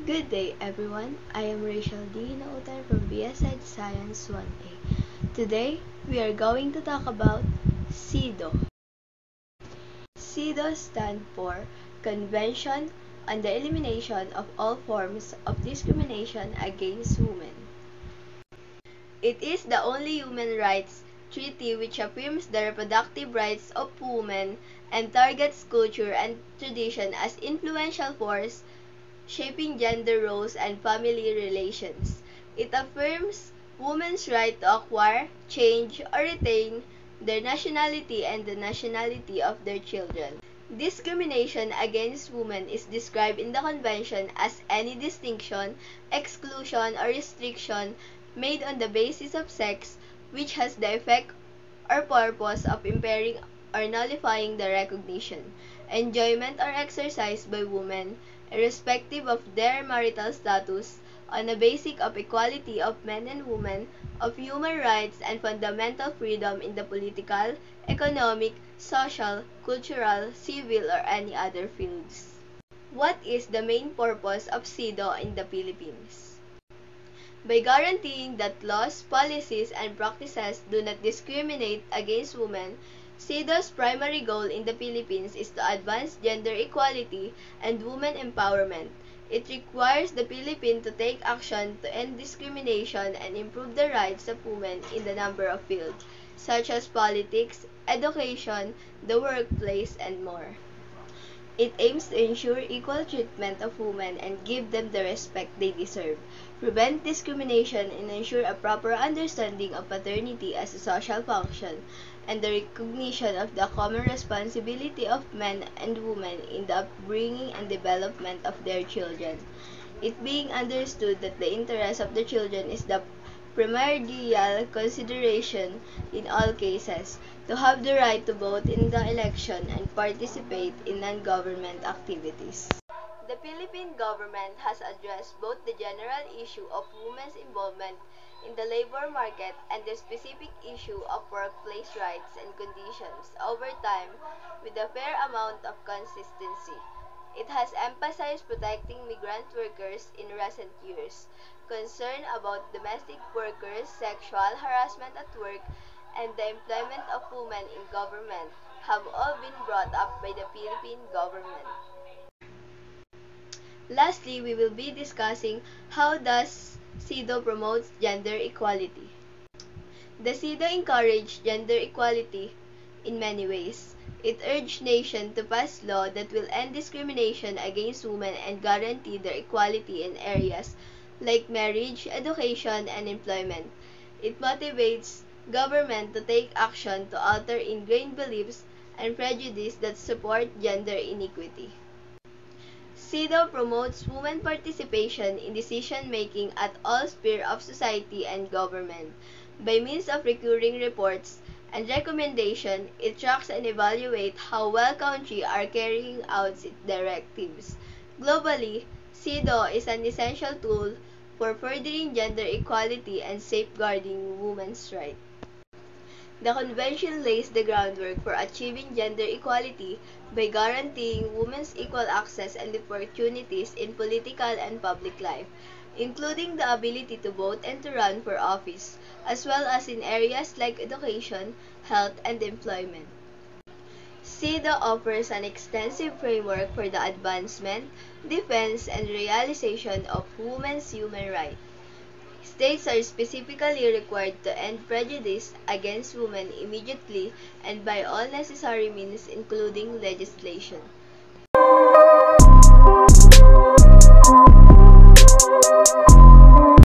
Good day, everyone. I am Rachel D. Nautan from BSEd Science 1A. Today, we are going to talk about CEDAW. CEDAW stands for Convention on the Elimination of All Forms of Discrimination Against Women. It is the only human rights treaty which affirms the reproductive rights of women and targets culture and tradition as influential force shaping gender roles and family relations. It affirms women's right to acquire, change, or retain their nationality and the nationality of their children. Discrimination against women is described in the Convention as any distinction, exclusion, or restriction made on the basis of sex which has the effect or purpose of impairing or nullifying the recognition, enjoyment, or exercise by women, irrespective of their marital status, on a basis of equality of men and women, of human rights and fundamental freedom in the political, economic, social, cultural, civil, or any other fields. What is the main purpose of CEDAW in the Philippines? By guaranteeing that laws, policies, and practices do not discriminate against women, CEDAW's primary goal in the Philippines is to advance gender equality and women empowerment. It requires the Philippines to take action to end discrimination and improve the rights of women in a number of fields, such as politics, education, the workplace, and more. It aims to ensure equal treatment of women and give them the respect they deserve, prevent discrimination, and ensure a proper understanding of paternity as a social function, and the recognition of the common responsibility of men and women in the upbringing and development of their children. It being understood that the interest of the children is the primordial consideration in all cases, to have the right to vote in the election and participate in non-government activities. The Philippine government has addressed both the general issue of women's involvement in the labor market and the specific issue of workplace rights and conditions over time with a fair amount of consistency. It has emphasized protecting migrant workers in recent years. Concern about domestic workers, sexual harassment at work, and the employment of women in government have all been brought up by the Philippine government. Lastly, we will be discussing how does CEDAW promotes gender equality. The CEDAW encouraged gender equality in many ways. It urged nations to pass law that will end discrimination against women and guarantee their equality in areas like marriage, education, and employment. It motivates government to take action to alter ingrained beliefs and prejudice that support gender inequity. CEDAW promotes women participation in decision-making at all spheres of society and government. By means of recurring reports and recommendations, it tracks and evaluates how well countries are carrying out its directives. Globally, CEDAW is an essential tool for furthering gender equality and safeguarding women's rights. The Convention lays the groundwork for achieving gender equality by guaranteeing women's equal access and opportunities in political and public life, including the ability to vote and to run for office, as well as in areas like education, health, and employment. CEDAW offers an extensive framework for the advancement, defense, and realization of women's human rights. States are specifically required to end prejudice against women immediately and by all necessary means including legislation.